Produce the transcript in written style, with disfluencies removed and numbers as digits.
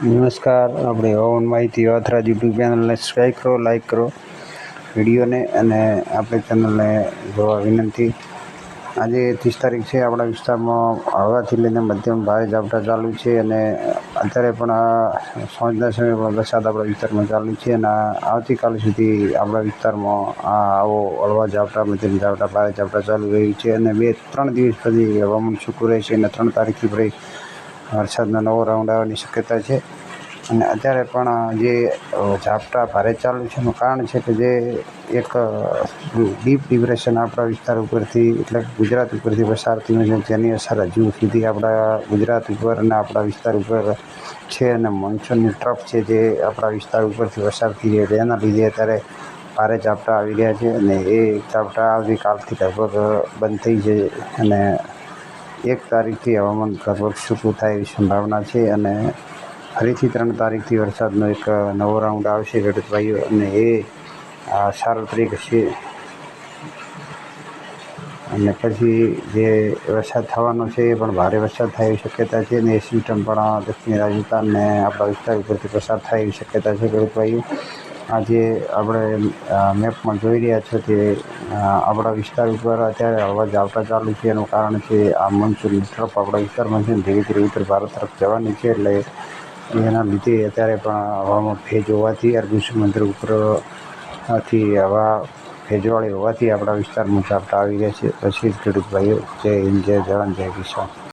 નમસ્કાર, આપણે હવામાન માહિતી વાત્રા યુટ્યુબ ચેનલને સબસ્ક્રાઈબ કરો, લાઈક કરો વિડીયોને અને આપણી ચેનલને જોવા વિનંતી. આજે 30 તારીખ છે. આપણા વિસ્તારમાં હળવાથી લઈને મધ્યમ ભારે ઝાપટા ચાલુ છે અને અત્યારે પણ સાંજના સમયે પણ વરસાદ આપણા વિસ્તારમાં ચાલુ છે અને આવતીકાલ સુધી આપણા વિસ્તારમાં આવો હળવા ઝાપટા, મધ્યમ ઝાપટા, ભારે ઝાપટા ચાલુ રહ્યું છે અને 2-3 દિવસ પછી હવામાન સૂકું રહેશે અને 3 તારીખથી ફરી વરસાદનો નવો રાઉન્ડ આવવાની શક્યતા છે. અને અત્યારે પણ જે ઝાપટા ભારે ચાલુ છે એનું કારણ છે કે જે એક ડીપ ડિપ્રેશન આપણા વિસ્તાર ઉપરથી એટલે ગુજરાત ઉપરથી પસાર થયું છે, જેની અસર હજુ સુધી આપણા ગુજરાત ઉપર અને આપણા વિસ્તાર ઉપર છે અને મોન્સૂનની ટ્રફ છે જે આપણા વિસ્તાર ઉપરથી પસાર થઈ રહી છે. એના લીધે અત્યારે ભારે ઝાપટા આવી રહ્યા છે અને એ ઝાપટા આવતીકાલથી લગભગ બંધ થઈ જાય અને 1 તારીખથી હવામાન લગભગ સૂકું થાય એવી સંભાવના છે અને ફરીથી 3 તારીખથી વરસાદનો એક નવો રાઉન્ડ આવશે ખેડૂત ભાઈઓ અને એ સાર્વત્રિક છે અને પછી જે વરસાદ થવાનો છે એ પણ ભારે વરસાદ થાય એવી શક્યતા છે અને એ સિસ્ટમ પણ દક્ષિણ રાજસ્થાન અને આપણા વિસ્તાર ઉપરથી પસાર થાય એવી શક્યતા છે ખેડૂત ભાઈઓ. આજે આપણે મેપમાં જોઈ રહ્યા છો કે આપણા વિસ્તાર ઉપર અત્યારે હળવા ઝાપટા ચાલુ છે. એનું કારણ છે આ મોન્સૂનની ટ્રફ આપણા વિસ્તારમાં છે ને ધીરે ધીરે ઉત્તર ભારત તરફ જવાની છે એટલે એના લીધે અત્યારે પણ હવામાં ભેજ હોવાથી અરબી સમુદ્ર ઉપરથી હવા ભેજવાળી હોવાથી આપણા વિસ્તારમાં ઝાપટા આવી રહ્યા છે. પછી ખેડૂત ભાઈઓ જય હિન્દ, જય જવાન, જય કિસાન.